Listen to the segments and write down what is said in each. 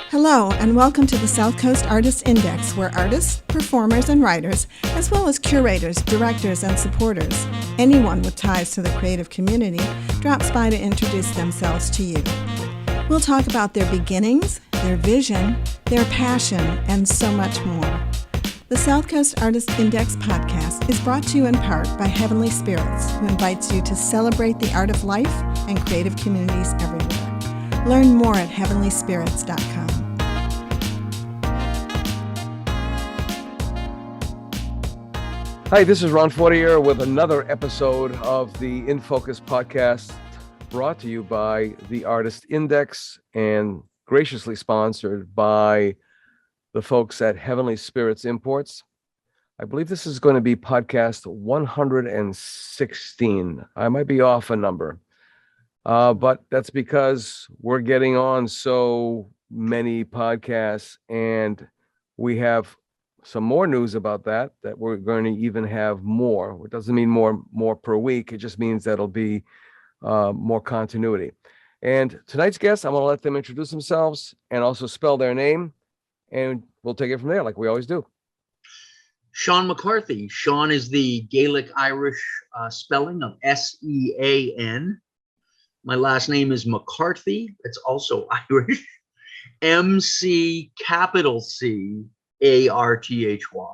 Hello, and welcome to the South Coast Artists Index, where artists, performers, and writers, as well as curators, directors, and supporters, anyone with ties to the creative community, drops by to introduce themselves to you. We'll talk about their beginnings, their vision, their passion, and so much more. The South Coast Artists Index podcast is brought to you in part by Heavenly Spirits, who invites you to celebrate the art of life and creative communities everywhere. Learn more at heavenlyspirits.com. Hi, this is Ron Fortier with another episode of the In Focus podcast, brought to you by the Artist Index and graciously sponsored by the folks at Heavenly Spirits Imports. I believe this is going to be podcast 116. I might be off a number, but that's because we're getting on so many podcasts, and we have some more news about that we're going to even have more. It doesn't mean more per week. It just means that it'll be more continuity. And tonight's guest, I'm going to let them introduce themselves and also spell their name, and we'll take it from there like we always do. Sean McCarthy. Sean is the Gaelic Irish spelling of S-E-A-N. My last name is McCarthy. It's also Irish. M-C capital C A-R-T-H-Y.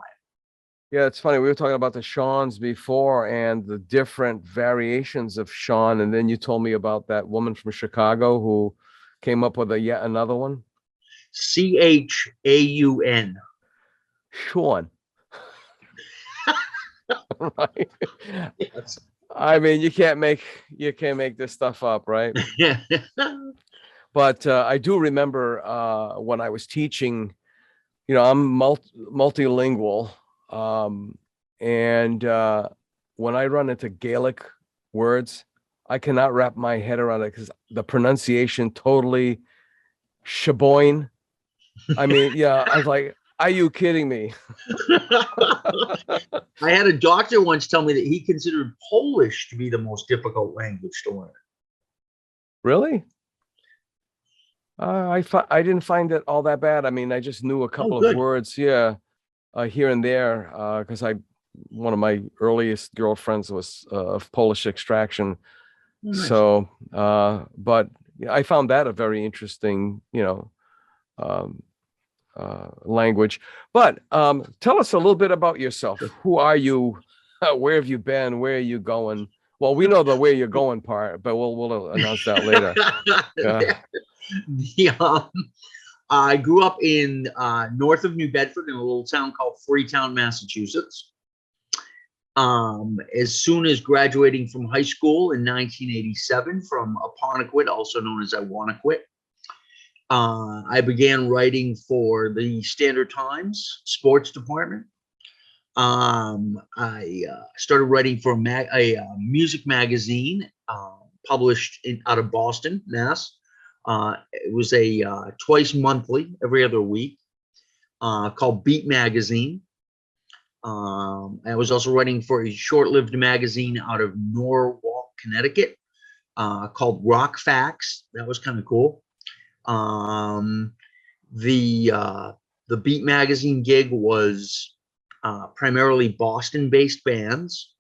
Yeah, it's funny. We were talking about the Seans before and the different variations of Sean. And then you told me about that woman from Chicago who came up with yet another one. C-H-A-U-N. Sean. Right. Yes. I mean, you can't make this stuff up, right? But I do remember when I was teaching, I'm multilingual. And when I run into Gaelic words, I cannot wrap my head around it because the pronunciation totally shaboin. I mean, yeah, I was like, are you kidding me? I had a doctor once tell me that he considered Polish to be the most difficult language to learn. Really? I didn't find it all that bad. I mean, I just knew a couple of words, here and there, because one of my earliest girlfriends was of Polish extraction. Nice. So, but I found that a very interesting, language. But tell us a little bit about yourself. Who are you? Where have you been? Where are you going? Well, we know the where you're going part, but we'll announce that later. Yeah. I grew up in north of New Bedford in a little town called Freetown, Massachusetts. As soon as graduating from high school in 1987 from Apponequet, also known as Iwanaquit, I began writing for the Standard Times sports department. I started writing for a music magazine published out of Boston, Mass. It was a twice monthly, every other week, called Beat Magazine. I was also writing for a short-lived magazine out of Norwalk, Connecticut, called Rock Facts. That was kind of cool. The Beat Magazine gig was primarily Boston-based bands.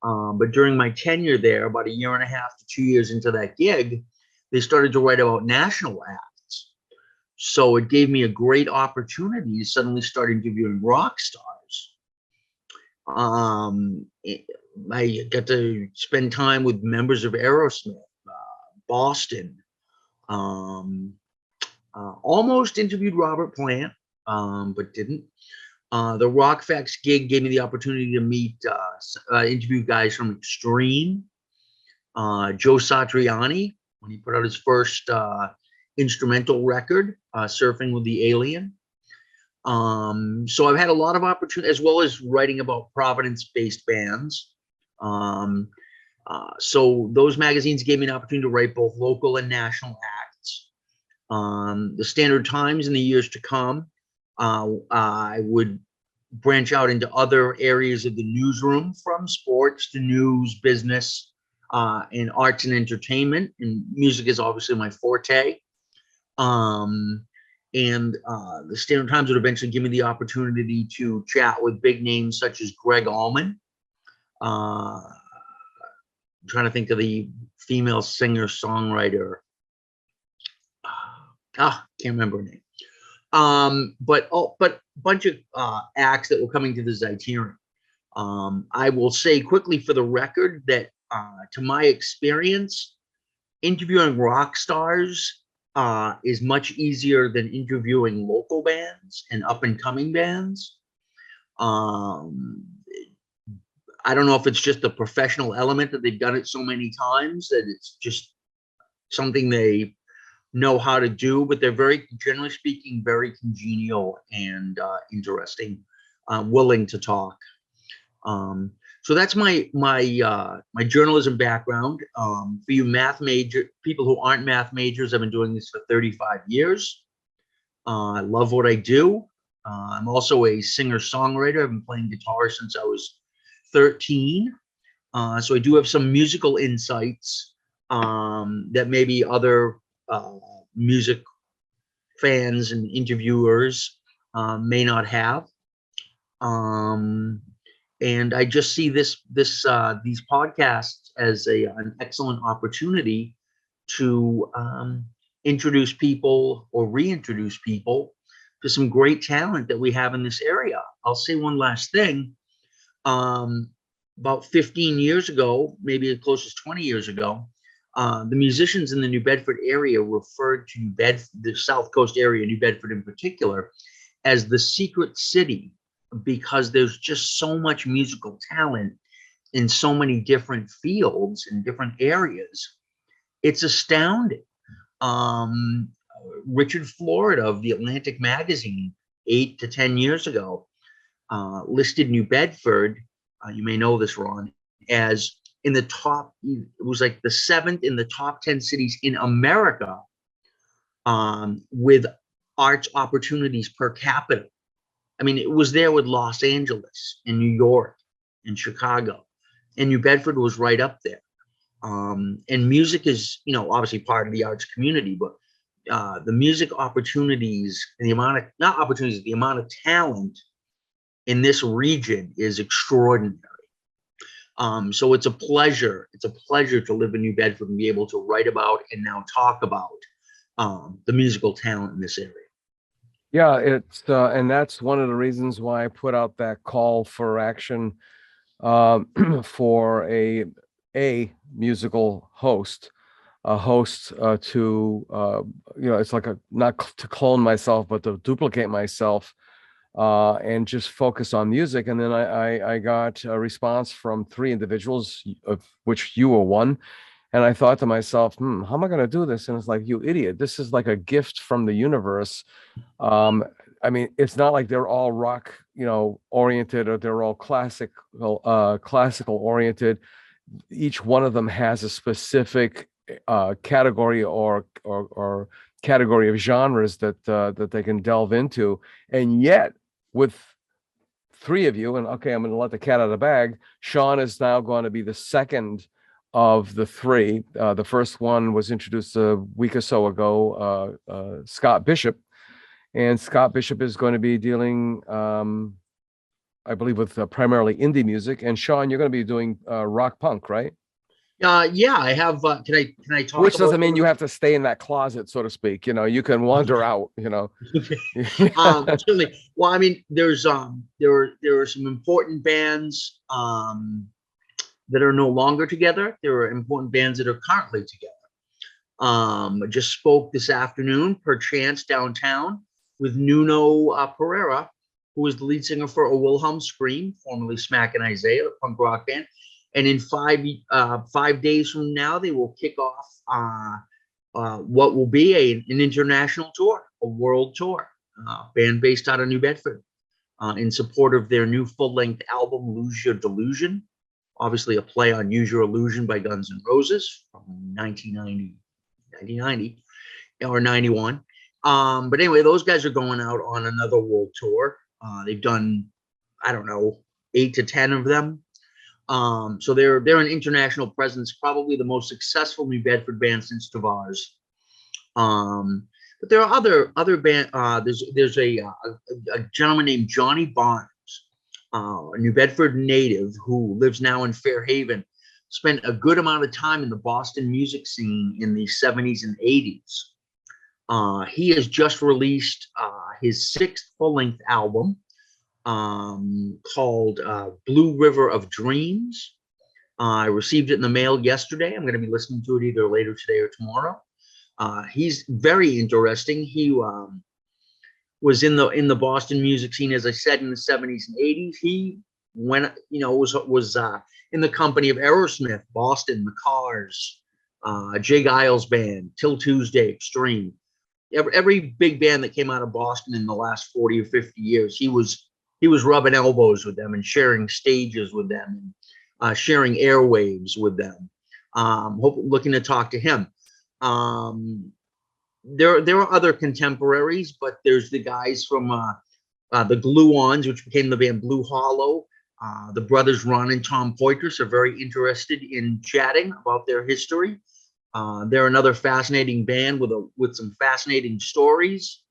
But during my tenure there, about a year and a half to 2 years into that gig, they started to write about national acts. So it gave me a great opportunity to suddenly start interviewing rock stars. I got to spend time with members of Aerosmith, Boston. Almost interviewed Robert Plant, but didn't. The Rock Facts gig gave me the opportunity to interview guys from Extreme, Joe Satriani, when he put out his first instrumental record, Surfing with the Alien. So I've had a lot of opportunity, as well as writing about Providence-based bands. So those magazines gave me an opportunity to write both local and national acts. The Standard Times in the years to come, I would branch out into other areas of the newsroom, from sports to news, business, and arts and entertainment. And music is obviously my forte. And the Standard Times would eventually give me the opportunity to chat with big names such as Greg Allman. I'm trying to think of the female singer-songwriter. Can't remember her name. But a bunch of acts that were coming to the Zeitarian. I will say quickly for the record that to my experience, interviewing rock stars is much easier than interviewing local bands and up and coming bands. I don't know if it's just the professional element that they've done it so many times that it's just something they know how to do, but they're very, generally speaking, very congenial and interesting, willing to talk. So that's my journalism background. For you people who aren't math majors, I've been doing this for 35 years. I love what I do. I'm also a singer-songwriter. I've been playing guitar since I was 13. So I do have some musical insights that maybe other music fans and interviewers may not have. And I just see these podcasts as an excellent opportunity to introduce people or reintroduce people to some great talent that we have in this area. I'll say one last thing. About 15 years ago, maybe as close as 20 years ago, the musicians in the New Bedford area referred to the South Coast area, New Bedford in particular, as the secret city, because there's just so much musical talent in so many different fields and different areas. It's astounding. Richard Florida of the Atlantic magazine 8 to 10 years ago listed New Bedford, you may know this, Ron, as in the top, it was like the 7th in the top 10 cities in America with arts opportunities per capita. I mean, it was there with Los Angeles and New York and Chicago, and New Bedford was right up there. And music is, obviously part of the arts community, but the music opportunities and the amount of talent in this region is extraordinary. So it's a pleasure. It's a pleasure to live in New Bedford and be able to write about and now talk about the musical talent in this area. Yeah, it's and that's one of the reasons why I put out that call for action for a musical host, to it's like not to clone myself, but to duplicate myself and just focus on music. And then I got a response from 3 individuals, of which you were one. And I thought to myself, how am I going to do this? And it's like, you idiot, this is like a gift from the universe. I mean, it's not like they're all rock, oriented, or they're all classical oriented. Each one of them has a specific category or category of genres that they can delve into. And yet, with 3 of you, and okay, I'm going to let the cat out of the bag. Sean is now going to be the second of the 3. The first one was introduced a week or so ago, Scott Bishop. And Scott Bishop is going to be dealing, I believe, with primarily indie music. And Sean, you're going to be doing rock punk, right? Yeah, I have. Can I talk? Which doesn't mean you have to stay in that closet, so to speak. You can wander out. Certainly. Well, I mean, there are some important bands that are no longer together. There are important bands that are currently together. I just spoke this afternoon, per chance, downtown with Nuno Pereira, who is the lead singer for A Wilhelm Scream, formerly Smack and Isaiah, the punk rock band. And in 5 days from now, they will kick off what will be an international tour, a world tour, band based out of New Bedford, in support of their new full-length album, Lose Your Delusion. Obviously, a play on Use Your Illusion by Guns N' Roses from 1990 or 91. But anyway, those guys are going out on another world tour. They've done, I don't know, 8 to 10 of them. So they're an international presence, probably the most successful New Bedford band since Tavares. But But there are other band. There's a gentleman named Johnny Barnes, a New Bedford native who lives now in Fairhaven. Spent a good amount of time in the Boston music scene in the 70s and 80s. He has just released his sixth full-length album called Blue River of Dreams. I received it in the mail yesterday. I'm going to be listening to it either later today or tomorrow. He's very interesting. He was in the Boston music scene, as I said, in the 70s and 80s. He was in the company of Aerosmith, Boston, the Cars, Jay Giles Band, Till Tuesday, Extreme. Every big band that came out of Boston in the last 40 or 50 years, he was rubbing elbows with them and sharing stages with them, and sharing airwaves with them. Looking to talk to him. There are other contemporaries, but there's the guys from the Glue-Ons, which became the band Blue Hollow. The brothers Ron and Tom Poitras are very interested in chatting about their history. They're another fascinating band with some fascinating stories.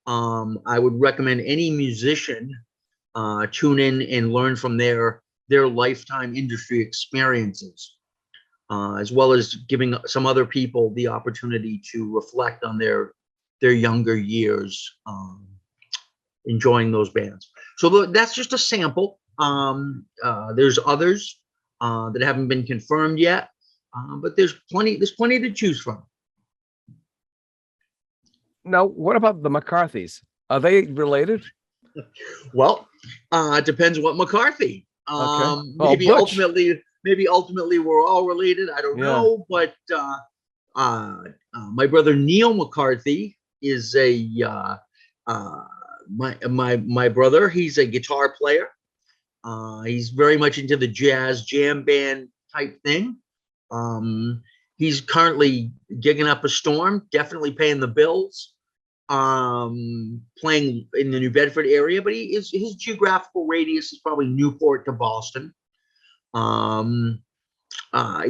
I would recommend any musician tune in and learn from their lifetime industry experiences, as well as giving some other people the opportunity to reflect on their younger years, enjoying those bands. So that's just a sample. There's others that haven't been confirmed yet, but there's plenty to choose from. Now, what about the McCarthys? Are they related? Well, it depends what McCarthy. Okay. Maybe ultimately we're all related. I don't know, but my brother Neil McCarthy is my brother. He's a guitar player. He's very much into the jazz jam band type thing. He's currently gigging up a storm, definitely paying the bills, playing in the New Bedford area, but his geographical radius is probably Newport to Boston. He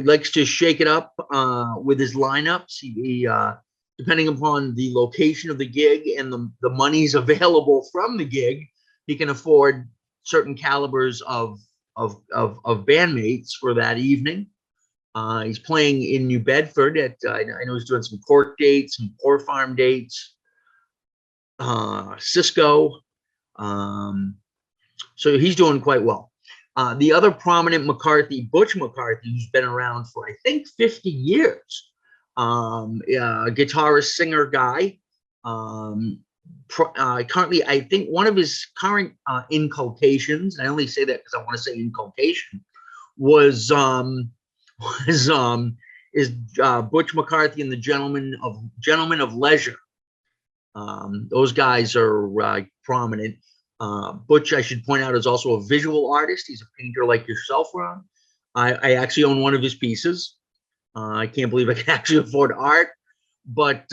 likes to shake it up with his lineups. He depending upon the location of the gig and the monies available from the gig, he can afford certain calibers of bandmates for that evening. He's playing in New Bedford I know he's doing some Cork dates, some Poor Farm dates, Cisco. So he's doing quite well. The other prominent McCarthy, Butch McCarthy, who's been around for, I think, 50 years. Guitarist, singer guy. Currently, I think one of his current inculcations, and I only say that because I want to say inculcation, is Butch McCarthy and the Gentlemen of Leisure. Those guys are prominent. Butch, I should point out, is also a visual artist. He's a painter like yourself, Ron. I actually own one of his pieces. I can't believe I can actually afford art. But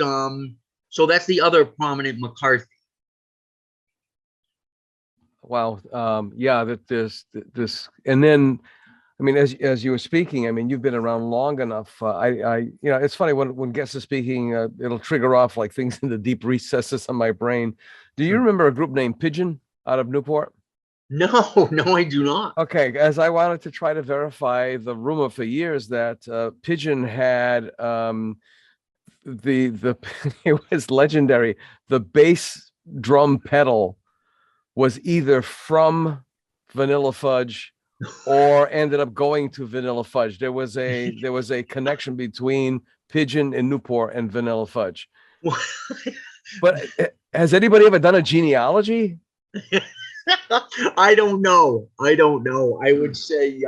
so that's the other prominent McCarthy. Wow. Yeah, that this, and then, I mean, as you were speaking, I mean, you've been around long enough. It's funny when guests are speaking, it'll trigger off like things in the deep recesses of my brain. Do you remember a group named Pigeon out of Newport? No, I do not. Okay, as I wanted to try to verify the rumor for years that Pigeon had the it was legendary. The bass drum pedal was either from Vanilla Fudge or ended up going to Vanilla Fudge. There was a connection between Pigeon and Newport and Vanilla Fudge. But has anybody ever done a genealogy? I don't know. I would say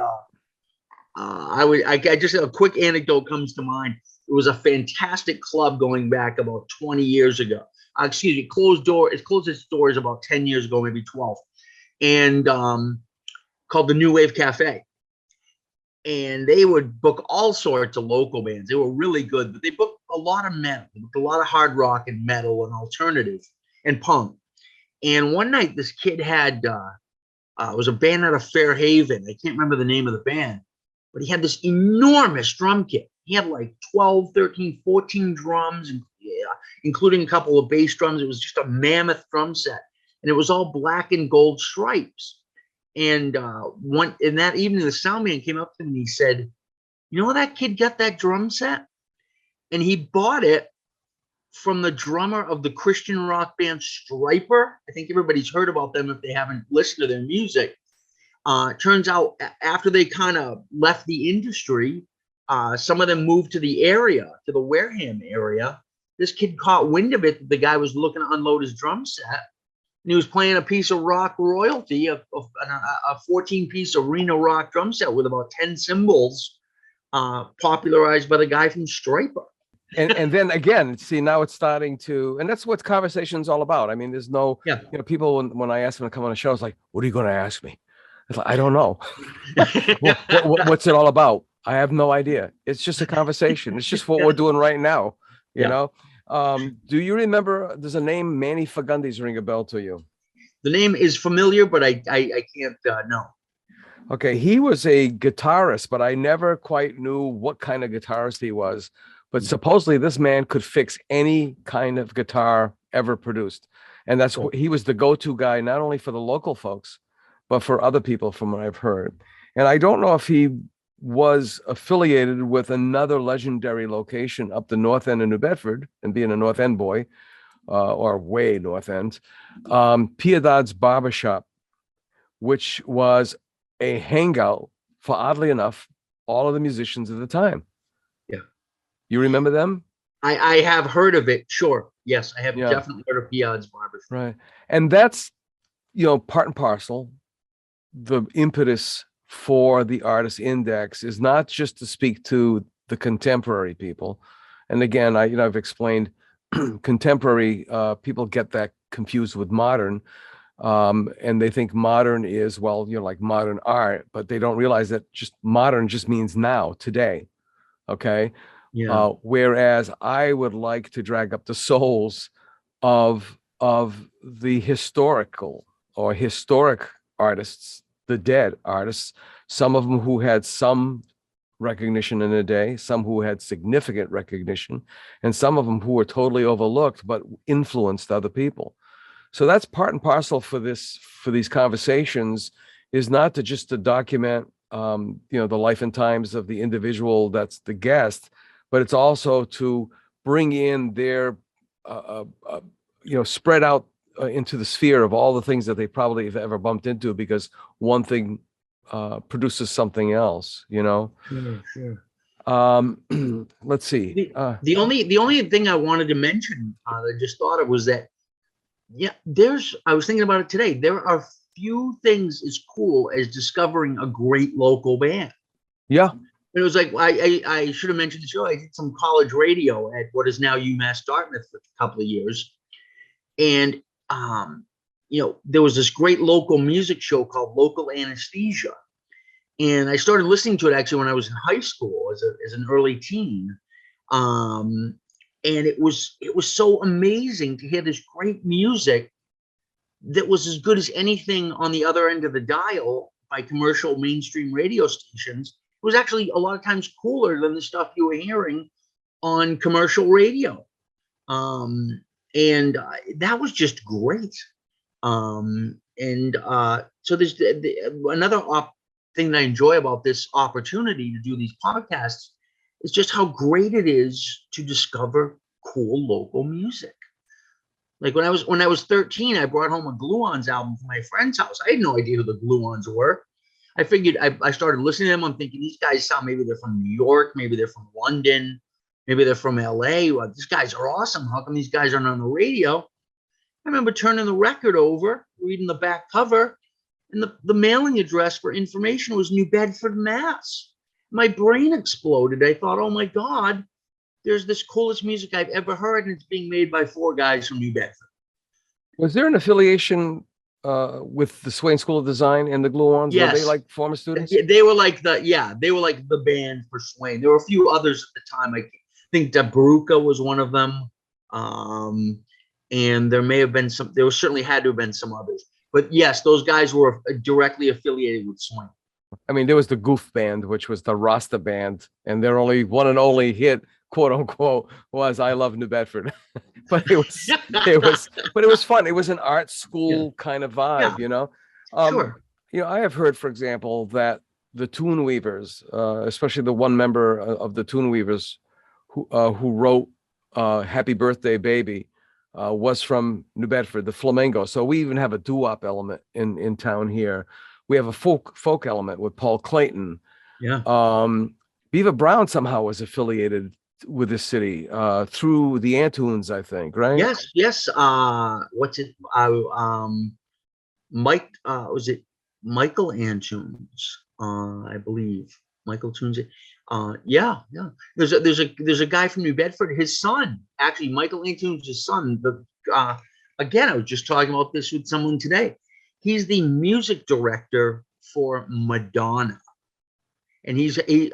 I just a quick anecdote comes to mind. It was a fantastic club going back about 20 years ago. It closed its doors about 10 years ago, maybe 12. And called the New Wave Cafe. And they would book all sorts of local bands. They were really good, but they booked a lot of metal. They booked a lot of hard rock and metal and alternative and punk. And one night this kid had, it was a band out of Fairhaven. I can't remember the name of the band, but he had this enormous drum kit. He had like 12, 13, 14 drums. And including a couple of bass drums. It was just a mammoth drum set, and it was all black and gold stripes. And that evening, the sound man came up to me and he said, "You know where that kid got that drum set?" And he bought it from the drummer of the Christian rock band Striper. I think everybody's heard about them if they haven't listened to their music. Turns out after they kind of left the industry, some of them moved to the area, to the Wareham area. This kid caught wind of it. The guy was looking to unload his drum set, and he was playing a piece of rock royalty, a 14-piece arena rock drum set with about 10 cymbals, popularized by the guy from Striper. And then again, see, now it's starting to, and that's what conversation's all about. I mean, there's no, people, when I ask them to come on a show, it's like, what are you going to ask me? It's like, I don't know. What's it all about? I have no idea. It's just a conversation. It's just what we're doing right now, you know? Do you remember, does the name Manny Fagundes ring a bell to you? The name is familiar, but I can't know. Okay, he was a guitarist, but I never quite knew what kind of guitarist he was. But supposedly this man could fix any kind of guitar ever produced. And that's what he was the go-to guy, not only for the local folks, but for other people from what I've heard. And I don't know if he was affiliated with another legendary location up the north end of New Bedford, and being a North End boy, or way North End, Piedad's Barbershop, which was a hangout for, oddly enough, all of the musicians of the time. You remember them? I have heard of it. Sure. Yes, I have definitely heard of Piedad's Barbershop. Right. And that's, part and parcel. The impetus for the Artist Index is not just to speak to the contemporary people. And again, I've explained contemporary people get that confused with modern. And they think modern is, like modern art, but they don't realize that just modern just means now, today. Okay. Whereas I would like to drag up the souls of the historical or historic artists, the dead artists, some of them who had some recognition in a day, some who had significant recognition, and some of them who were totally overlooked but influenced other people. So that's part and parcel for these conversations, is not to just to document the life and times of the individual that's the guest, but it's also to bring in their, spread out into the sphere of all the things that they probably have ever bumped into, because one thing produces something else, Sure. Let's see. The only thing I wanted to mention that I just thought of was that, I was thinking about it today. There are few things as cool as discovering a great local band. Yeah. It was like, I should have mentioned the show. I did some college radio at what is now UMass Dartmouth for a couple of years. And, there was this great local music show called Local Anesthesia. And I started listening to it actually when I was in high school as an early teen. And it was so amazing to hear this great music that was as good as anything on the other end of the dial by commercial mainstream radio stations. It was actually a lot of times cooler than the stuff you were hearing on commercial radio. And that was just great. So there's another thing that I enjoy about this opportunity to do these podcasts is just how great it is to discover cool local music. Like when I was 13, I brought home a Gluons album from my friend's house. I had no idea who the Gluons were. I figured I started listening to them. I'm thinking these guys sound, maybe they're from New York, maybe they're from London, maybe they're from LA. Well, these guys are awesome. How come these guys aren't on the radio? I remember turning the record over, reading the back cover, and the mailing address for information was New Bedford, Mass. My brain exploded. I thought, oh my God, there's this coolest music I've ever heard, and it's being made by 4 guys from New Bedford. Was there an affiliation with the Swain School of Design and the Gluons? Yes. Were they like former students? They were like the band for Swain. There were a few others at the time. I think Dabruka was one of them. And there may have been there certainly had to have been some others. But yes, those guys were directly affiliated with Swain. I mean, there was the Goof Band, which was the Rasta band, and their only one and only hit quote unquote, was I love New Bedford. But but it was fun. It was an art school kind of Yeah, vibe, you know. Um, sure. I have heard, for example, that the Toon Weavers, especially the one member of the Toon Weavers who wrote "Happy Birthday, Baby," was from New Bedford, the Flamingo. So we even have a doo-wop element in town here. We have a folk element with Paul Clayton. Yeah. Beaver Brown somehow was affiliated with the city through the Antunes, I think, right? Yes, yes. What's it? Mike, was it Michael Antunes? I believe Michael Tunes. Yeah, yeah. There's a guy from New Bedford. His son, actually, Michael Antunes' son. Again, I was just talking about this with someone today. He's the music director for Madonna, and he was the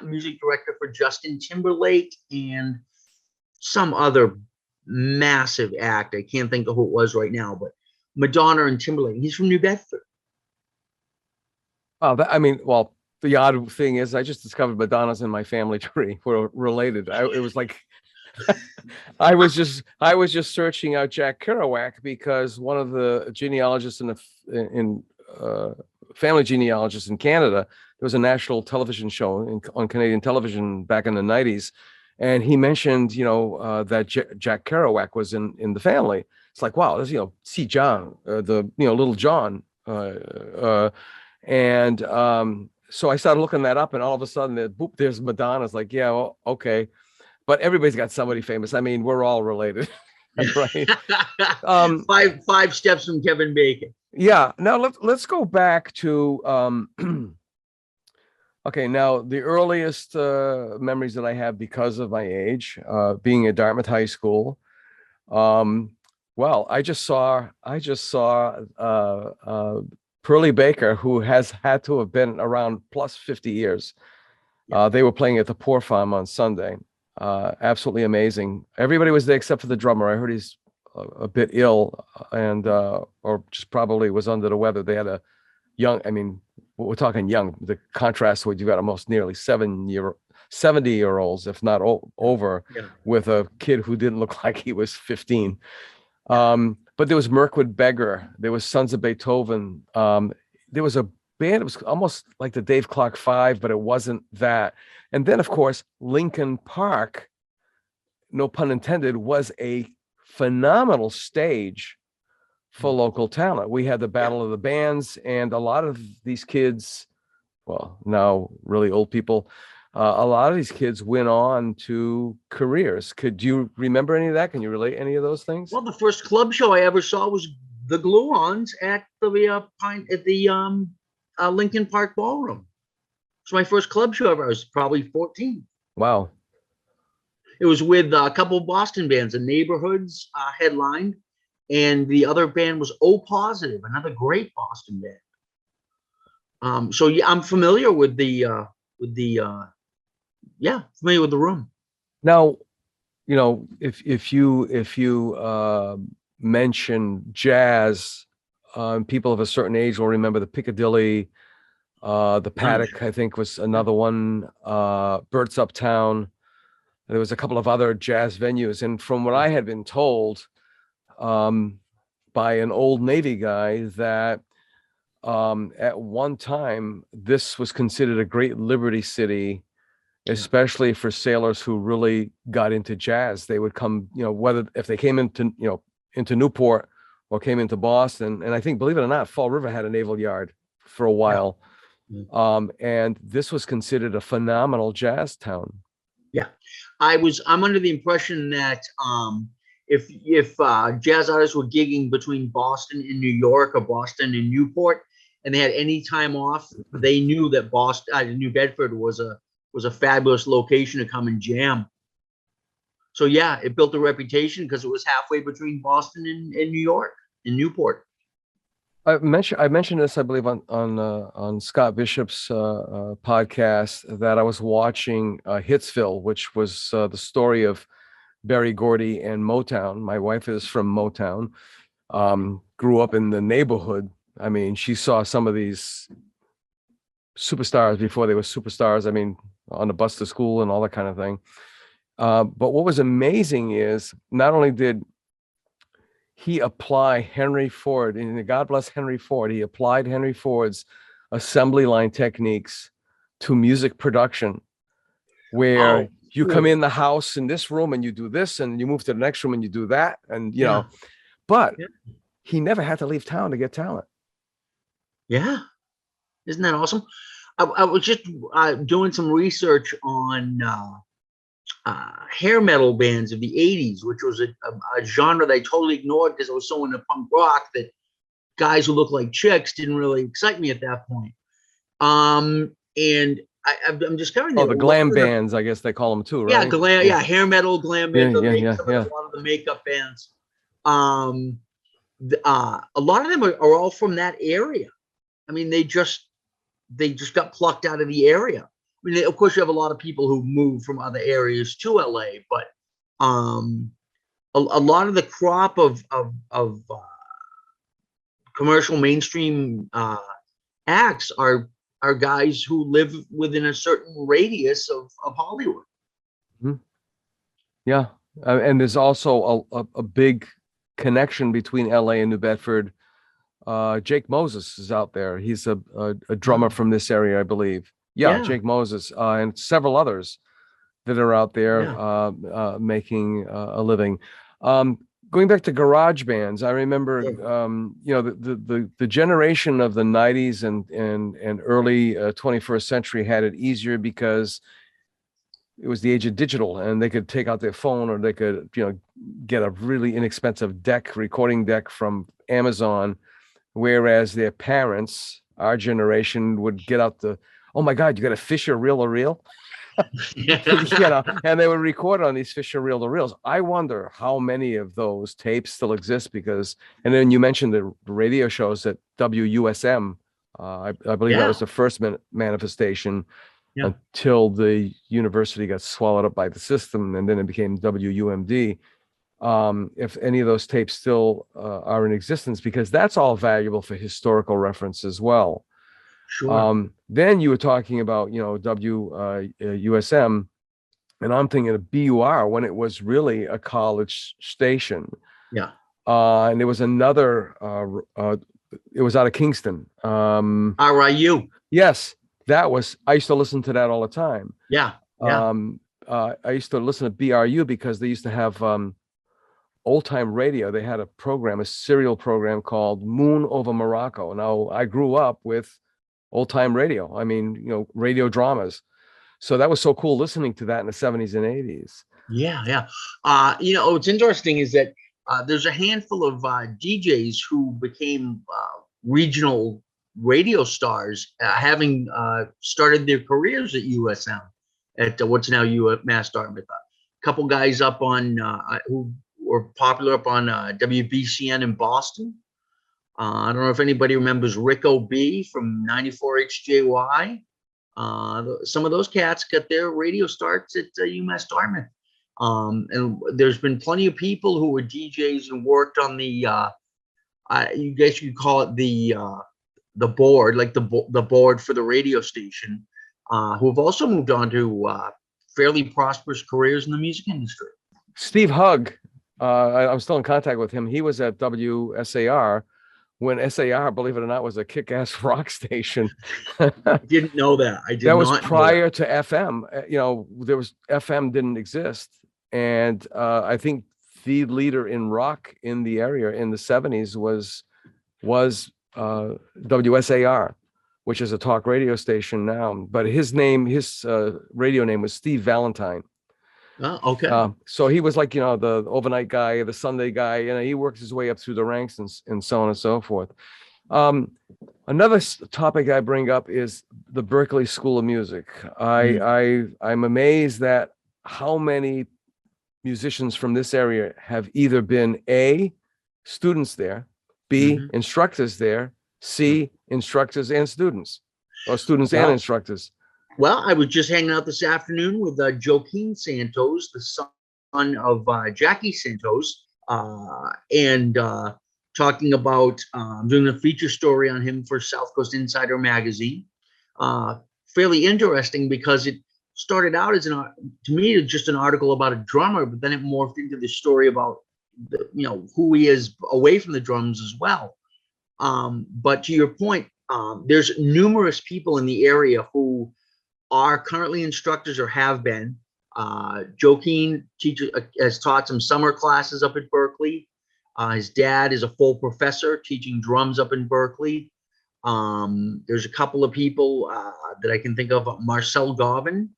music director for Justin Timberlake and some other massive act. I can't think of who it was right now, but Madonna and Timberlake. He's from New Bedford. Oh, well, the odd thing is I just discovered Madonna's in my family tree. We're related. It was like I was just searching out Jack Kerouac because one of the genealogists in family genealogists in Canada, there was a national television show on Canadian television back in the 90s, and he mentioned that Jack Kerouac was in the family. It's like, wow, there's Si John, the Little John, and so I started looking that up, and all of a sudden, boop, there's Madonna. It's like, yeah, well, okay. But everybody's got somebody famous. I mean, we're all related, right? Five steps from Kevin Bacon. Yeah. Now let's go back to okay. Now the earliest memories that I have because of my age, being at Dartmouth High School. Well, I just saw Pearlie Baker, who has had to have been around plus 50 years. They were playing at the Poor Farm on Sunday. Absolutely amazing. Everybody was there except for the drummer. I heard he's a bit ill and or just probably was under the weather. They had a young, we're talking young, the contrast with you got almost nearly 70-year-olds, if not over, with a kid who didn't look like he was 15. But there was Mirkwood Beggar, there was Sons of Beethoven, there was a band, it was almost like the Dave Clark Five, but it wasn't that. And then, of course, Lincoln Park, no pun intended, was a phenomenal stage for local talent. We had the Battle of the Bands, and a lot of these kids, well, now really old people, a lot of these kids went on to careers. Could you remember any of that? Can you relate any of those things? Well, the first club show I ever saw was the Glue-Ons at the Lincoln Park Ballroom. It's my first club show ever. I was probably 14. Wow. It was with a couple of Boston bands, the Neighborhoods headlined, and the other band was O Positive, another great Boston band. So yeah, I'm familiar with the room. Now, if you mention jazz, people of a certain age will remember the Piccadilly, the Paddock, I think was another one, Burt's Uptown. There was a couple of other jazz venues. And from what I had been told by an old Navy guy, that at one time, this was considered a great Liberty City, especially for sailors who really got into jazz. They would come, whether if they came into Newport or came into Boston. And I think, believe it or not, Fall River had a naval yard for a while. And this was considered a phenomenal jazz town. Yeah, I'm under the impression that if jazz artists were gigging between Boston and New York or Boston and Newport, and they had any time off, they knew that New Bedford was a fabulous location to come and jam. So yeah, it built a reputation because it was halfway between Boston and New York, in Newport. I mentioned this, I believe, on Scott Bishop's podcast, that I was watching Hitsville, which was the story of Berry Gordy and Motown. My wife is from Motown, grew up in the neighborhood. She saw some of these superstars before they were superstars. on the bus to school and all that kind of thing. But what was amazing is not only did he apply Henry Ford, and God bless Henry Ford, he applied Henry Ford's assembly line techniques to music production, where you come in the house in this room and you do this, and you move to the next room and you do that, and you know, but he never had to leave town to get talent. Yeah. Isn't that awesome? I was just doing some research on hair metal bands of the 80s, which was a genre that I totally ignored because I was so into punk rock that guys who look like chicks didn't really excite me at that point. And I'm discovering that the glam bands, I guess they call them too, right? Yeah, glam, yeah, hair metal, glam band, a lot of the makeup bands. A lot of them are all from that area. I mean, they just got plucked out of the area. I mean, of course, you have a lot of people who move from other areas to LA, but a lot of the crop of commercial mainstream acts are guys who live within a certain radius of Hollywood. Mm-hmm. Yeah, and there's also a big connection between LA and New Bedford. Jake Moses is out there. He's a drummer from this area, I believe. Yeah, Jake Moses, and several others that are out there making a living. Going back to garage bands, I remember you know, the generation of the 90s and early 21st century had it easier because it was the age of digital, and they could take out their phone, or they could, you know, get a really inexpensive recording deck from Amazon. Whereas their parents, our generation, would get out oh my God, you got a Fisher reel-to-reel? You know, and they would record on these Fisher reel-to-reels. I wonder how many of those tapes still exist, because, and then you mentioned the radio shows at WUSM. I believe that was the first manifestation until the university got swallowed up by the system, and then it became WUMD. If any of those tapes still are in existence, because that's all valuable for historical reference as well. Sure. Then you were talking about, you know, WUSM, and I'm thinking of BUR when it was really a college station. Yeah. And there was another, it was out of Kingston. RIU. Yes, I used to listen to that all the time. Yeah. I used to listen to BRU because they used to have old time radio. They had a serial program called Moon Over Morocco. Now, I grew up with old time radio. I mean, you know, radio dramas. So that was so cool listening to that in the 70s and 80s. Yeah. You know, what's interesting is that there's a handful of DJs who became regional radio stars, having started their careers at USM, at what's now Mass Dartmouth. A couple guys up on who were popular up on WBCN in Boston. I don't know if anybody remembers Rick O.B. from 94 HJY. Some of those cats got their radio starts at UMass Dartmouth. And there's been plenty of people who were DJs and worked on the, you guess you could call it the board, like the board for the radio station, who have also moved on to fairly prosperous careers in the music industry. Steve Hugg, I'm still in contact with him. He was at WSAR when SAR, believe it or not, was a kick-ass rock station. I didn't know that. That was prior to FM. You know, FM didn't exist. And I think the leader in rock in the area in the 70s was WSAR, which is a talk radio station now. But his radio name was Steve Valentine. Oh, okay. So he was like, you know, the overnight guy, the Sunday guy, you know, he works his way up through the ranks and so on and so forth. Another topic I bring up is the Berklee School of Music. I'm amazed at how many musicians from this area have either been A, students there, B, instructors there, C, instructors and students, or students and instructors. Well, I was just hanging out this afternoon with Joaquin Santos, the son of Jackie Santos, and talking about doing a feature story on him for South Coast Insider magazine. Fairly interesting because started out as to me, it's just an article about a drummer, but then it morphed into the story about who he is away from the drums as well. But to your point, there's numerous people in the area who are currently instructors or have been. Joaquin has taught some summer classes up at Berkeley. His dad is a full professor teaching drums up in Berkeley. There's a couple of people that I can think of. Marcel Govin,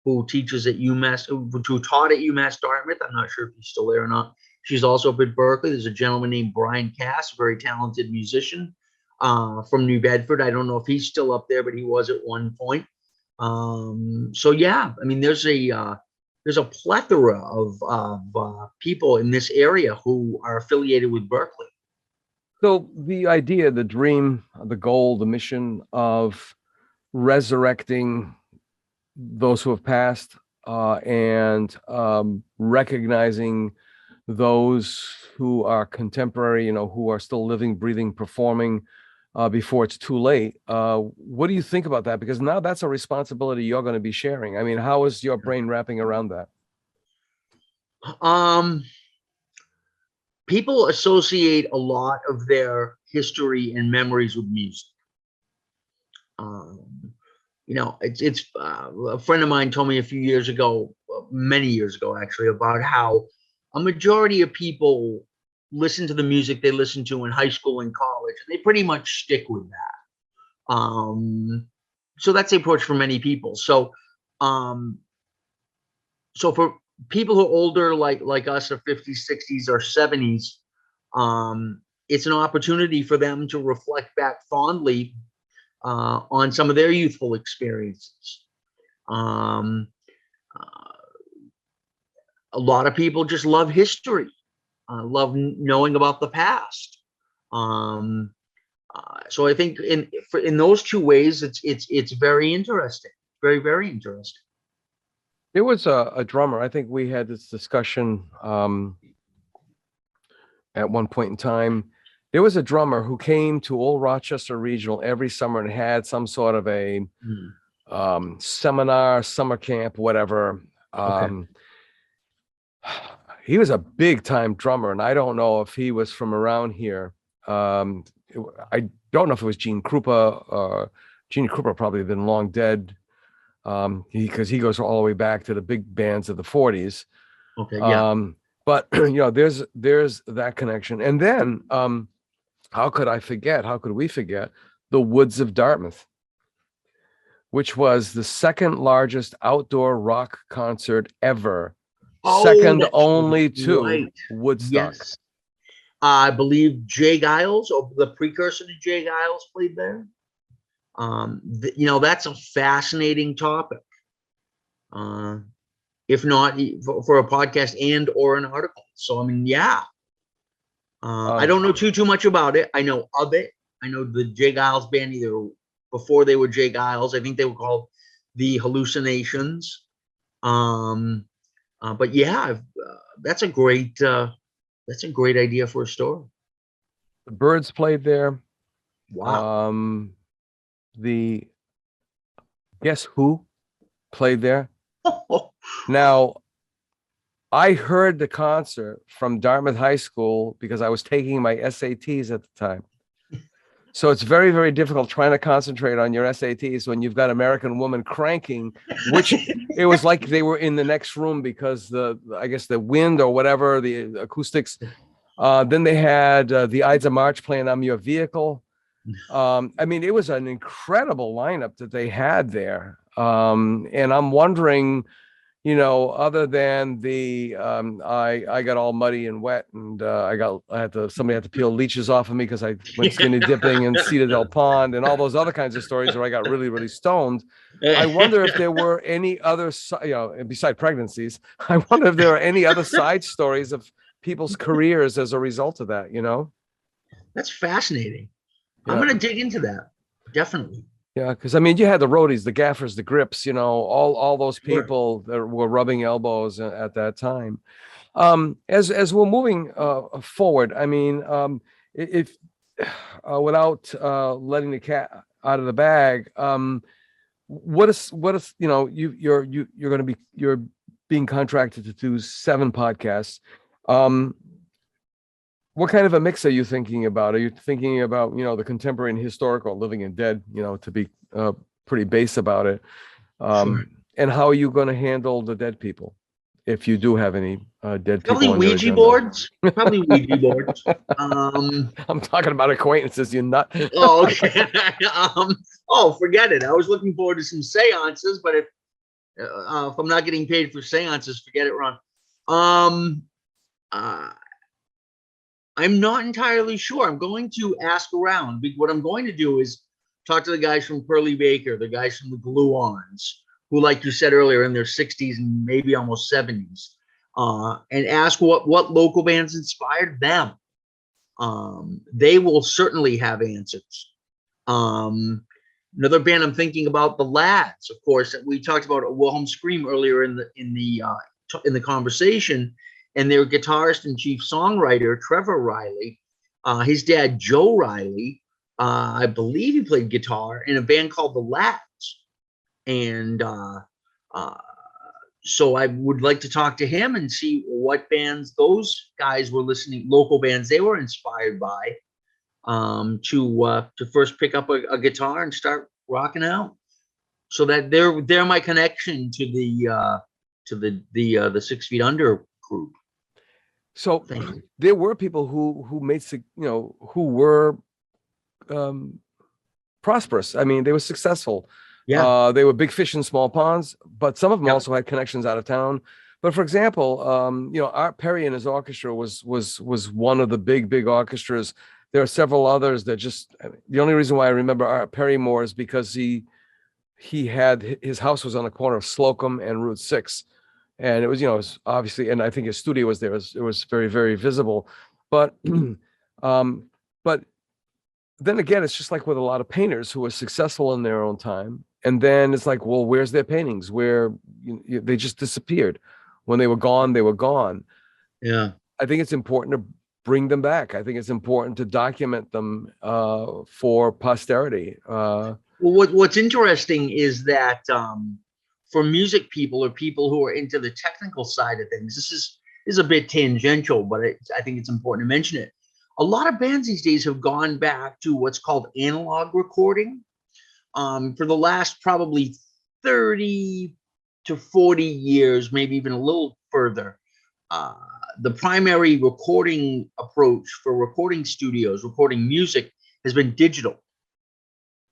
who teaches at UMass, who taught at UMass Dartmouth. I'm not sure if he's still there or not. She's also up at Berkeley. There's a gentleman named Brian Cass, a very talented musician from New Bedford. I don't know if he's still up there, but he was at one point. So yeah, I mean, there's a plethora of people in this area who are affiliated with Berkeley. So the idea, the dream, the goal, the mission of resurrecting those who have passed and recognizing those who are contemporary, who are still living, breathing, performing before it's too late. What do you think about that? Because now that's a responsibility you're going to be sharing. I mean, how is your brain wrapping around that? People associate a lot of their history and memories with music. It's a friend of mine told me a few years ago, many years ago actually, about how a majority of people listen to the music they listen to in high school and college, and they pretty much stick with that. So that's the approach for many people. So for people who are older, like us, or 50s, 60s, or 70s, it's an opportunity for them to reflect back fondly on some of their youthful experiences. A lot of people just love history, love knowing about the past. So I think in those two ways, it's very interesting, very, very interesting. There was a drummer. I think we had this discussion at one point in time. There was a drummer who came to Old Rochester Regional every summer and had some sort of a seminar, summer camp, whatever. Okay. He was a big time drummer, and I don't know if he was from around here. I don't know if it was Gene Krupa. Gene Krupa probably been long dead, because he goes all the way back to the big bands of the 40s. Okay. Yeah. But there's that connection, and then how could we forget the Woods of Dartmouth, which was the second largest outdoor rock concert ever. Second only to Woodstock. Yes. I believe Jay Giles, or the precursor to Jay Giles, played there. That's a fascinating topic. If not for a podcast and or an article. So, I mean, yeah. I don't know too much about it. I know of it. I know the Jay Giles band, either before they were Jay Giles, I think they were called the Hallucinations. But yeah, that's a great idea for a story. The Byrds played there. Wow. The Guess Who played there. Now, I heard the concert from Dartmouth High School because I was taking my SATs at the time. So it's very, very difficult trying to concentrate on your SATs when you've got American Woman cranking, which it was like they were in the next room because I guess the wind or whatever, the acoustics. Then they had the Ides of March playing I'm Your Vehicle. I mean, it was an incredible lineup that they had there. And I'm wondering, other than I got all muddy and wet, and somebody had to peel leeches off of me because I went skinny dipping in Cedar Pond and all those other kinds of stories where I got really, really stoned. I wonder if there were any other, beside pregnancies, I wonder if there are any other side stories of people's careers as a result of that, That's fascinating. Yeah. I'm going to dig into that. Definitely. Yeah, because I mean, you had the roadies, the gaffers, the grips, all those people that were rubbing elbows at that time. As we're moving forward, I mean, if without letting the cat out of the bag, what is you're being contracted to do 7 podcasts. What kind of a mix are you thinking about? Are you thinking about, the contemporary and historical, living and dead, to be pretty base about it? Sure. And how are you going to handle the dead people, if you do have any dead people Probably on your Ouija agenda? boards. Probably Ouija boards. I'm talking about acquaintances, you nut. Oh, okay. Forget it. I was looking forward to some seances, but if I'm not getting paid for seances, forget it, Ron. I'm not entirely sure. I'm going to ask around. What I'm going to do is talk to the guys from Pearly Baker, the guys from the Glue-Ons, who, like you said earlier, in their 60s and maybe almost 70s, and ask what local bands inspired them. They will certainly have answers. Another band I'm thinking about, the Lads, of course. We talked about Wilhelm Scream earlier in the conversation, and their guitarist and chief songwriter Trevor Riley, his dad Joe Riley, I believe he played guitar in a band called the Lads, and so I would like to talk to him and see what bands those guys were listening, local bands they were inspired by, to first pick up a guitar and start rocking out. So that they're my connection to the 6 Feet Under group. So there were people who made, who were prosperous. I mean, they were successful. Yeah. They were big fish in small ponds, but some of them also had connections out of town. But for example, Art Perry and his orchestra was one of the big orchestras. There are several others that the only reason why I remember Art Perry more is because he had, his house was on the corner of Slocum and Route 6. And it was, it was obviously, and I think his studio was there. It was very, very visible. But, but then again, it's just like with a lot of painters who are successful in their own time. And then it's like, well, where's their paintings? Where they just disappeared. When they were gone, they were gone. Yeah. I think it's important to bring them back. I think it's important to document them for posterity. Well, what's interesting is that for music people or people who are into the technical side of things, this is a bit tangential, but I think it's important to mention it. A lot of bands these days have gone back to what's called analog recording. For the last probably 30 to 40 years, maybe even a little further, the primary recording approach for recording studios, recording music, has been digital.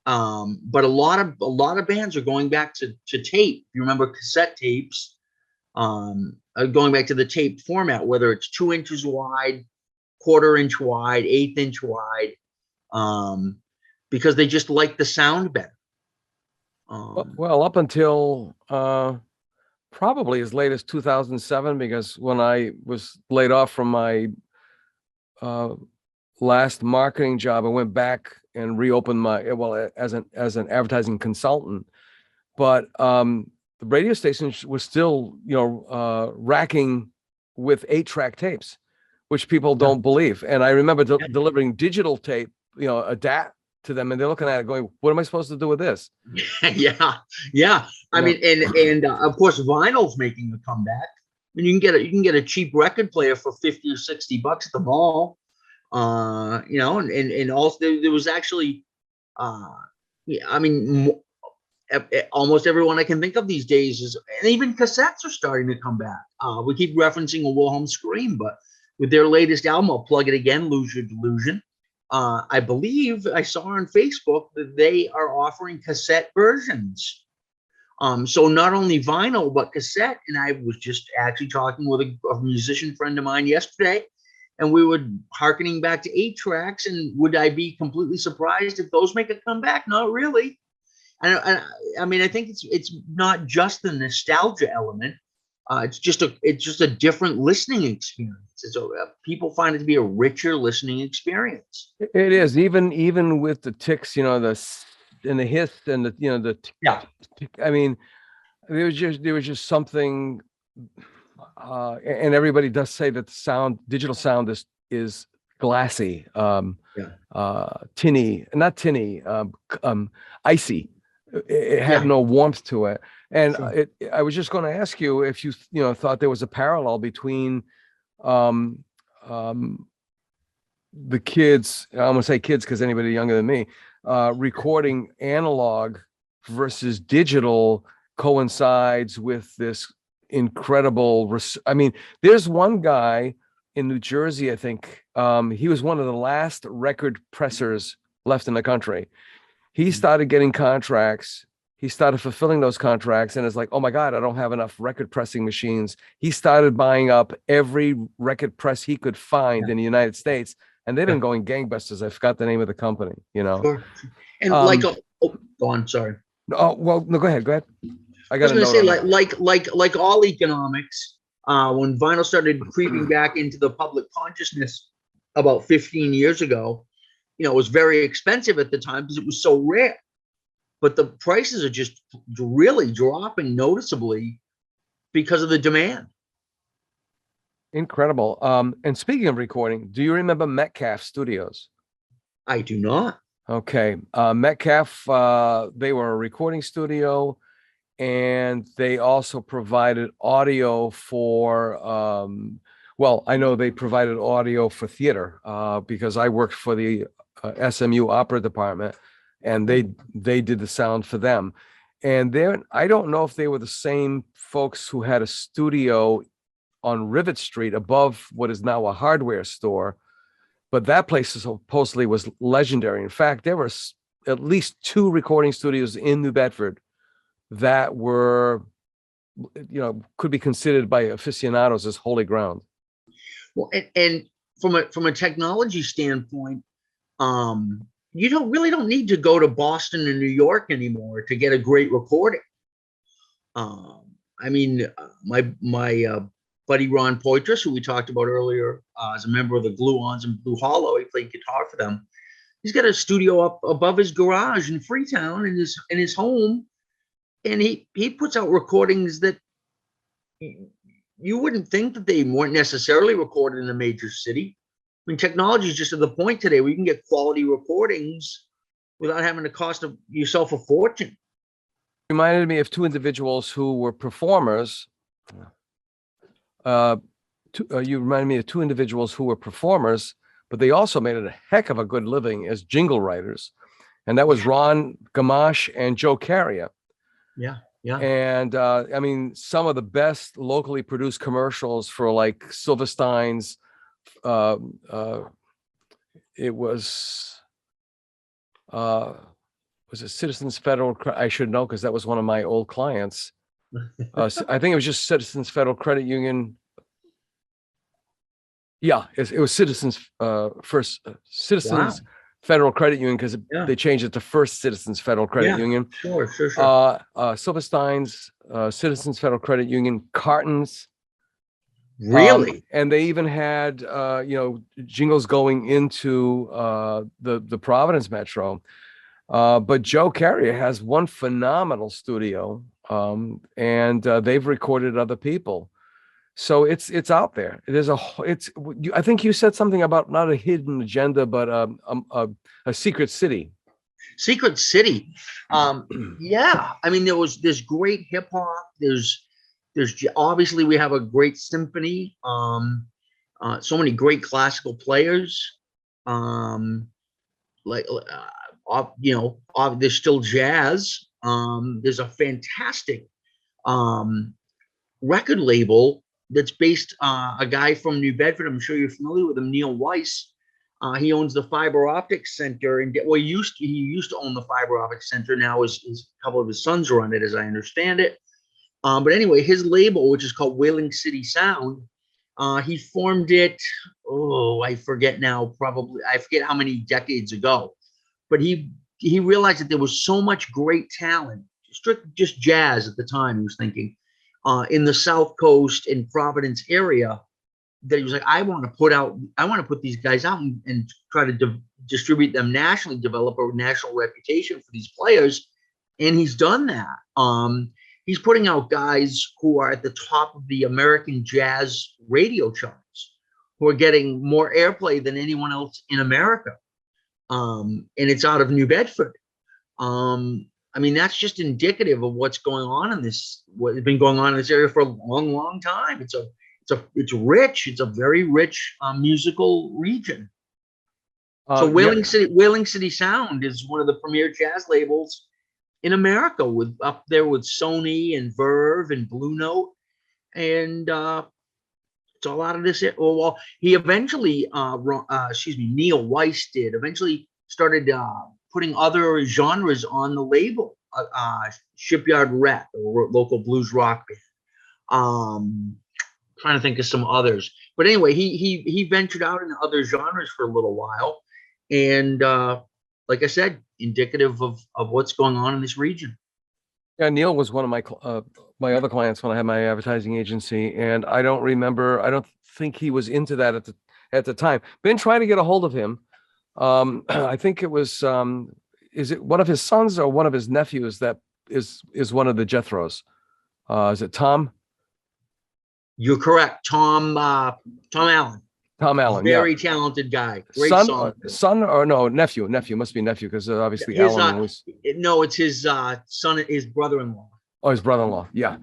But a lot of bands are going back to tape. You remember cassette tapes, going back to the tape format, whether it's 2 inches wide, 1/4 inch wide, 1/8 inch wide, because they just like the sound better. Well, up until probably as late as 2007, because when I was laid off from my last marketing job, I went back and reopened as an advertising consultant. But the radio stations were still, racking with 8-track tapes, which people don't believe. And I remember delivering digital tape, a DAT to them, and they're looking at it going, what am I supposed to do with this? Yeah. I mean, and of course, vinyl's making a comeback. I mean, you can get a cheap record player for $50 or $60 at the mall. And also there was actually, I mean, almost everyone I can think of these days and even cassettes are starting to come back. We keep referencing a Wilhelm Scream, but with their latest album, I'll plug it again, Lose Your Delusion. I believe I saw on Facebook that they are offering cassette versions. So not only vinyl, but cassette. And I was just actually talking with a musician friend of mine yesterday, and we were hearkening back to 8 tracks. And would I be completely surprised if those make a comeback? Not really. I mean, I think it's not just the nostalgia element. It's just a different listening experience. People find it to be a richer listening experience. It is, even with the ticks, the hiss and the I mean, there was just something, and everybody does say that the digital sound is glassy, tinny, not tinny, icy. it had Yeah. no warmth to it. And Sure. I was just going to ask you if you thought there was a parallel between um, um, the kids, I'm going to say kids because anybody younger than me, recording analog versus digital coincides with this incredible. I mean, there's one guy in New Jersey, I think, he was one of the last record pressers left in the country. He started getting contracts. He started fulfilling those contracts, and it's like, oh my God, I don't have enough record pressing machines. He started buying up every record press he could find in the United States, and they've Yeah. been going gangbusters. I forgot the name of the company, Sure. And Um, oh, go on, sorry. oh, well, no, go ahead. Go ahead. I I got was a going to note say, on that. like all economics, when vinyl started creeping back into the public consciousness about 15 years ago, it was very expensive at the time because it was so rare. But the prices are just really dropping noticeably because of the demand. Incredible. And speaking of recording, do you remember Metcalf Studios? I do not. Okay. Metcalf, they were a recording studio, and they also provided audio for, well, I know they provided audio for theater, because I worked for the SMU opera department, and they did the sound for them. And I don't know if they were the same folks who had a studio on Rivet Street above what is now a hardware store, but that place supposedly was legendary. In fact, there were at least 2 recording studios in New Bedford that were, could be considered by aficionados as holy ground. Well, and from a technology standpoint, you don't need to go to Boston and New York anymore to get a great recording. I mean, my buddy Ron Poitras, who we talked about earlier, as a member of the Glue-Ons and Blue Hollow, he played guitar for them. He's got a studio up above his garage in Freetown in his home, and he puts out recordings that you wouldn't think that they weren't necessarily recorded in a major city. I mean, technology is just to the point today where you can get quality recordings without having to cost yourself a fortune. Reminded me of 2 individuals who were performers. You reminded me of 2 individuals who were performers, but they also made it a heck of a good living as jingle writers. And that was Ron Gamache and Joe Carrier. Yeah. Yeah. And I mean, some of the best locally produced commercials for like Silverstein's, it was it Citizens Federal? I should know because that was one of my old clients. I think it was just Citizens Federal Credit Union. Yeah, it was Citizens Citizens Federal Credit Union, because they changed it to First Citizens Federal Credit Union. Sure. Silverstein's, Citizens Federal Credit Union, Cartons. Really? And they even had jingles going into the Providence Metro. But Joe Carrier has one phenomenal studio, and they've recorded other people. So it's out there. I think you said something about not a hidden agenda, but a secret city. Secret city. Yeah. I mean, there's great hip hop. There's obviously we have a great symphony. So many great classical players. There's still jazz. There's a fantastic record label that's based, a guy from New Bedford. I'm sure you're familiar with him, Neil Weiss. He owns the Fiber Optics Center, and he used to own the Fiber Optics Center. Now a couple of his sons run it, as I understand it. But anyway, his label, which is called Whaling City Sound, he formed it. Oh, I forget now. I forget how many decades ago. But he realized that there was so much great talent, just jazz at the time. He was thinking in the South Coast and Providence area, that he was like, I want to put these guys out and try to distribute them nationally, develop a national reputation for these players. And he's done that. He's putting out guys who are at the top of the American jazz radio charts, who are getting more airplay than anyone else in America. And it's out of New Bedford. I mean, that's just indicative of what's going on in this, what has been going on in this area for a long, long time. It's rich. It's a very rich musical region. So Whaling City Sound is one of the premier jazz labels in America, with up there with Sony and Verve and Blue Note, and it's a lot of this. Well, he eventually, Neil Weiss did eventually started putting other genres on the label. Shipyard Rep, a local blues rock band. Trying to think of some others, but anyway, he ventured out into other genres for a little while, and like I said, indicative of what's going on in this region. Yeah, Neil was one of my other clients when I had my advertising agency, and I don't think he was into that at the time. Been trying to get a hold of him. I think it was is it one of his sons or one of his nephews that is one of the Jethros? Is it Tom? You're correct, Tom Allen. Tom Allen, very talented guy. Great son or no, nephew must be nephew, because obviously Allen was. No, it's his son, his brother-in-law. Oh, his brother-in-law. Yeah.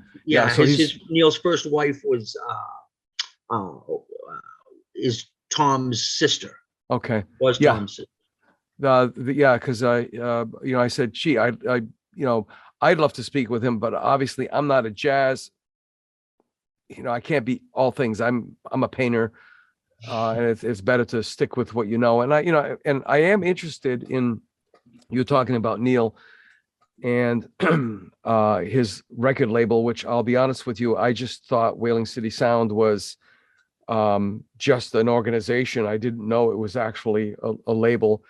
So Neil's first wife was is Tom's sister. Okay. Was Tom's sister. Because I said, gee, I'd love to speak with him, but obviously I'm not a jazz. I can't be all things. I'm a painter. And it's better to stick with what you know. And I am interested in you talking about Neil and his record label, which I'll be honest with you, I just thought Whaling City Sound was just an organization. I didn't know it was actually a label,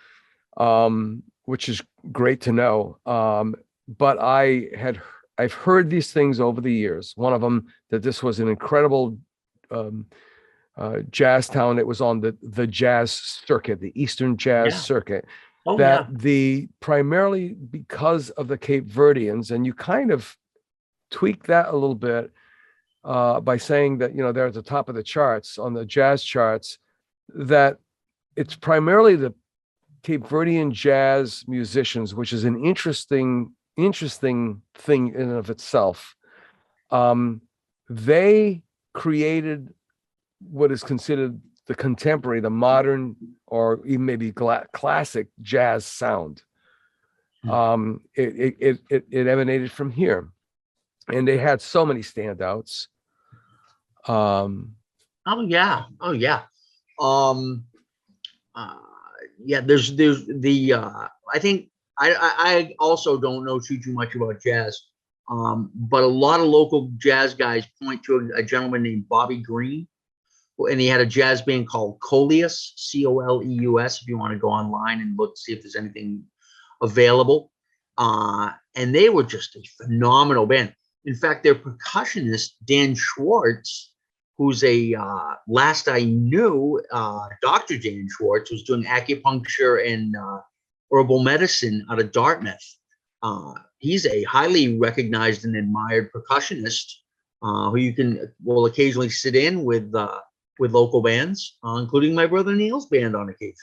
which is great to know. But I've heard these things over the years. One of them, that this was an incredible jazz town. It was on the jazz circuit, the Eastern jazz circuit. Primarily because of the Cape Verdeans, and you kind of tweak that a little bit by saying that they're at the top of the charts on the jazz charts, that it's primarily the Cape Verdean jazz musicians, which is an interesting thing in and of itself. They created what is considered the contemporary, the modern, or even maybe classic jazz sound. It emanated from here, and they had so many standouts. There's the I think I also don't know too much about jazz, but a lot of local jazz guys point to a gentleman named Bobby Green, and he had a jazz band called Coleus, Coleus, if you want to go online and look, see if there's anything available. And they were just a phenomenal band. In fact, their percussionist, Dan Schwartz, who's last I knew, Dr. Dan Schwartz, was doing acupuncture and herbal medicine out of Dartmouth. He's a highly recognized and admired percussionist who will occasionally sit in with local bands, including my brother Neil's band on occasion.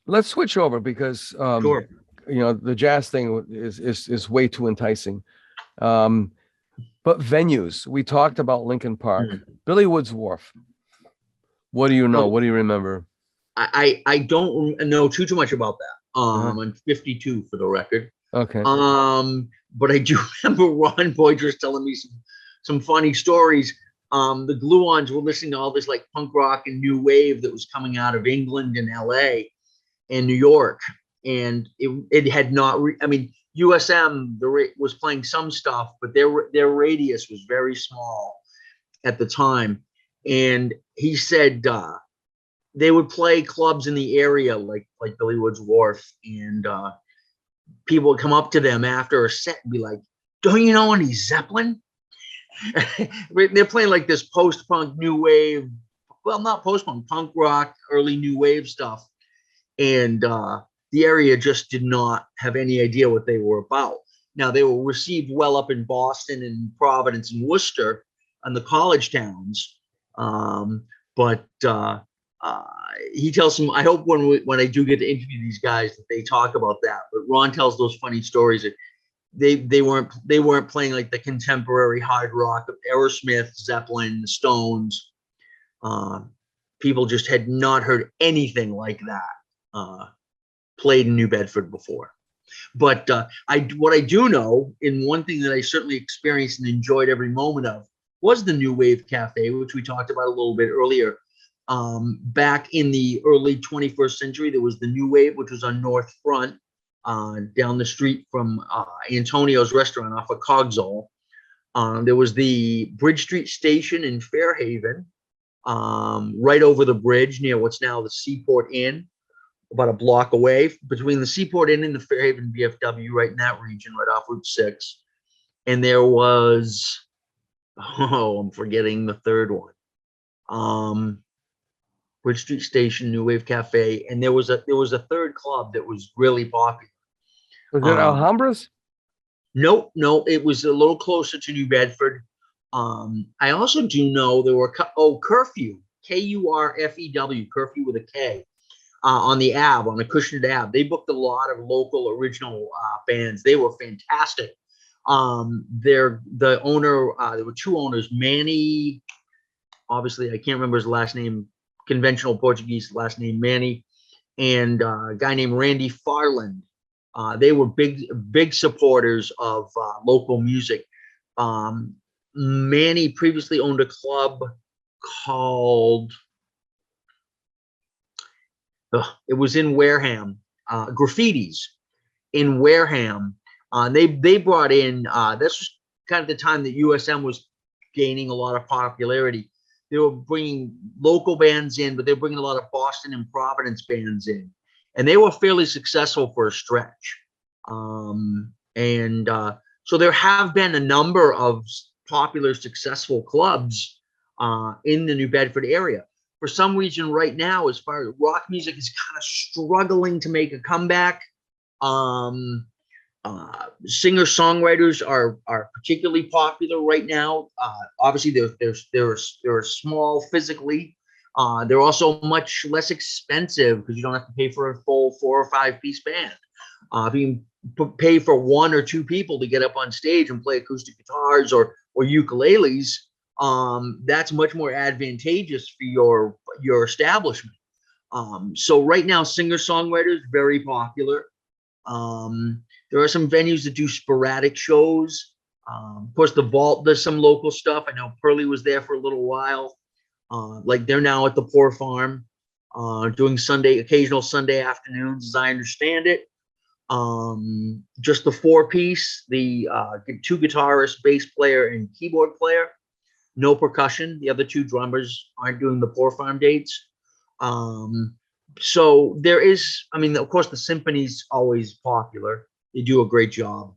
Let's switch over, because sure. The jazz thing is way too enticing. But venues, we talked about Lincoln Park, Billy Woods Wharf. What do you know? What do you remember? I don't know too much about that. I'm 52 for the record. Okay. But I do remember Ron Boydress telling me some funny stories. The Gluons were listening to all this like punk rock and new wave that was coming out of England and LA and New York, and it had not. USM was playing some stuff, but their radius was very small at the time. And he said they would play clubs in the area like Billy Woods Wharf, and people would come up to them after a set and be like, "Don't you know any Zeppelin?" They're playing like this post-punk new wave, well, not post-punk, punk rock, early new wave stuff, and the area just did not have any idea what they were about. Now, they were received well up in Boston and Providence and Worcester and the college towns, but he tells some. I hope when I do get to interview these guys that they talk about that. But Ron tells those funny stories that they weren't playing like the contemporary hard rock of Aerosmith, Zeppelin, the Stones. People just had not heard anything like that played in New Bedford before. But what I do know, and one thing that I certainly experienced and enjoyed every moment of, was the New Wave Cafe, which we talked about a little bit earlier. Back in the early 21st century, there was the New Wave, which was on North Front, down the street from Antonio's restaurant off of Cogsall. There was the Bridge Street Station in Fairhaven, right over the bridge near what's now the Seaport Inn, about a block away, between the Seaport Inn and the Fairhaven VFW, right in that region, right off Route 6. And there was, I'm forgetting the third one. Bridge Street Station, New Wave Cafe, and there was a third club that was really popular. Was it Alhambras? No, it was a little closer to New Bedford. I also do know there were Curfew, Kurfew, Curfew with a K, on the Ave, on the Acushnet Ave. They booked a lot of local original bands. They were fantastic. The owner, there were two owners, Manny. Obviously, I can't remember his last name. Conventional Portuguese last name, Manny, and a guy named Randy Farland. They were big supporters of local music. Manny previously owned a club called, it was in Wareham, Graffitis in Wareham. They brought in, this was kind of the time that USM was gaining a lot of popularity. They were bringing local bands in, but they were bringing a lot of Boston and Providence bands in. And they were fairly successful for a stretch. So there have been a number of popular, successful clubs in the New Bedford area. For some reason right now, as far as rock music is kind of struggling to make a comeback. Singer-songwriters are particularly popular right now. Obviously, they're small physically. They're also much less expensive because you don't have to pay for a full 4 or 5 piece band. If you can pay for 1 or 2 people to get up on stage and play acoustic guitars or ukuleles, that's much more advantageous for your establishment. So right now, singer-songwriters very popular. There are some venues that do sporadic shows. Of course, the Vault does some local stuff. I know Pearly was there for a little while. Like they're now at the Poor Farm, doing occasional Sunday afternoons, as I understand it. Just the 4-piece, the 2 guitarists, bass player, and keyboard player. No percussion. The other 2 drummers aren't doing the Poor Farm dates. So there is, I mean, of course, the symphony's always popular. They do a great job.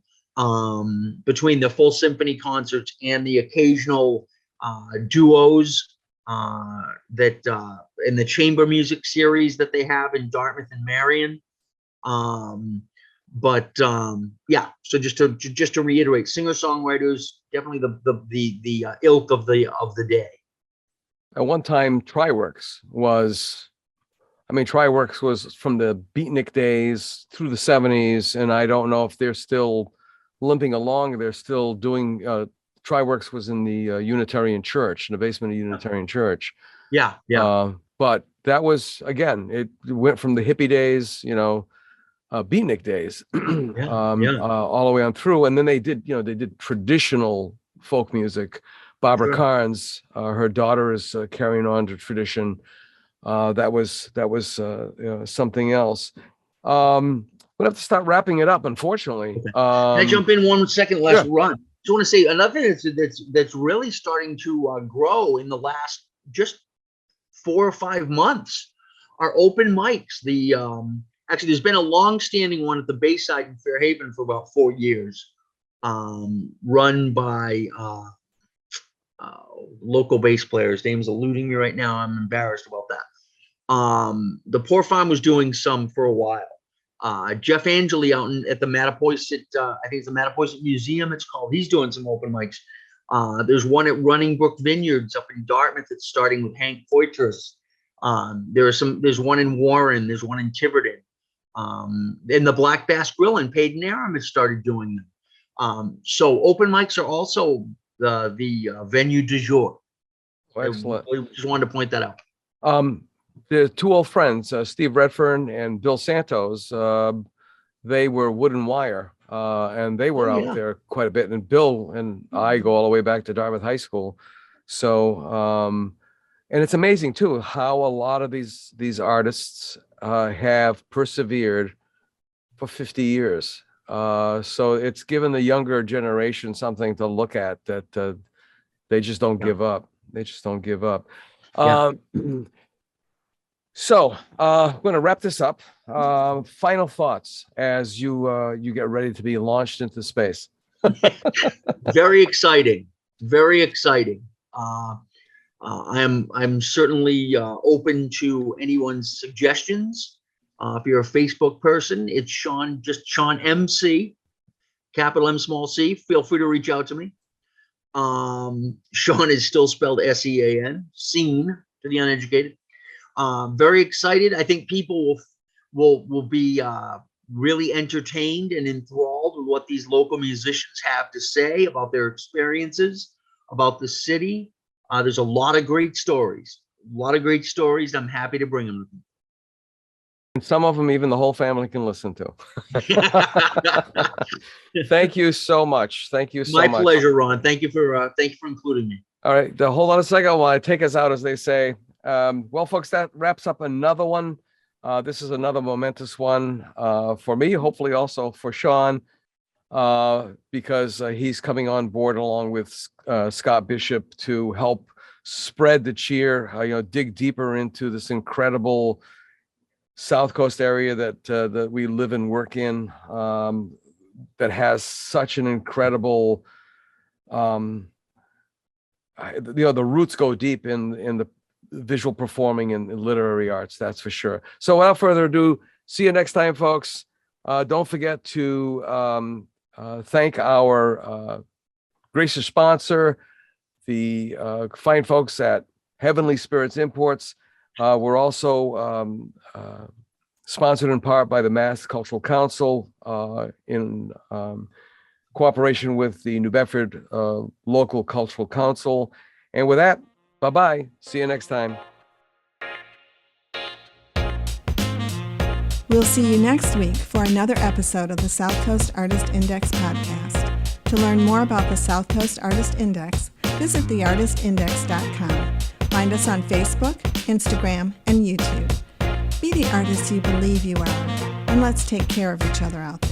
Between the full symphony concerts and the occasional duos that in the chamber music series that they have in Dartmouth and Marion. Yeah, so just to reiterate, singer-songwriters definitely the ilk of the day. At one time, Triworks was from the Beatnik days through the 70s, and I don't know if they're still limping along. They're still doing, Triworks was in the Unitarian Church, in the basement of Unitarian Church. Yeah. But that was, again, it went from the hippie days, Beatnik days, all the way on through. And then they did traditional folk music. Barbara Carnes, her daughter is carrying on to tradition. That was something else. We'll have to start wrapping it up, unfortunately. Okay. Can I jump in 1 second? Let's run. Just want to say another thing that's really starting to grow in the last just 4 or 5 months are open mics. Actually, there's been a long-standing one at the Bayside in Fairhaven for about 4 years, run by local bass players. Name's eluding me right now. I'm embarrassed about that. The Poor Farm was doing some for a while. Jeff Angeli out at the Mattapoisett, I think it's the Mattapoisett Museum it's called. He's doing some open mics. There's one at Running Brook Vineyards up in Dartmouth that's starting with Hank Poitras. There's one in Warren, there's one in Tiverton. And the Black Bass Grill in Paden Aram has started doing them. So open mics are also the venue du jour. Excellent. I just wanted to point that out. The two old friends, Steve Redfern and Bill Santos, they were Wood and Wire, and they were out there quite a bit. And Bill and I go all the way back to Dartmouth High School. So, and it's amazing too how a lot of these artists have persevered for 50 years. So it's given the younger generation something to look at, that they just don't give up. They just don't give up. So I'm going to wrap this up. Final thoughts as you get ready to be launched into space. Very exciting. Very exciting. I'm certainly open to anyone's suggestions. If you're a Facebook person, it's Sean MC, capital M, small c. Feel free to reach out to me. Sean is still spelled S-E-A-N, seen to the uneducated. Very excited. I think people will be really entertained and enthralled with what these local musicians have to say about their experiences, about the city. There's a lot of great stories. I'm happy to bring them. And some of them even the whole family can listen to. Thank you so much. Thank you so much. My pleasure, Ron. Thank you for including me. All right. Hold on a second while I take us out, as they say. Well, folks, that wraps up another one. This is another momentous one for me, hopefully also for Sean, because he's coming on board along with Scott Bishop to help spread the cheer, dig deeper into this incredible South Coast area that we live and work in, that has such an incredible, the roots go deep in the visual performing and literary arts, that's for sure. So without further ado, see you next time, folks. Don't forget to thank our gracious sponsor, the fine folks at Heavenly Spirits Imports. We're also sponsored in part by the Mass Cultural Council in cooperation with the New Bedford Local Cultural Council. And with that, bye-bye. See you next time. We'll see you next week for another episode of the South Coast Artist Index podcast. To learn more about the South Coast Artist Index, visit theartistindex.com. Find us on Facebook, Instagram, and YouTube. Be the artist you believe you are, and let's take care of each other out there.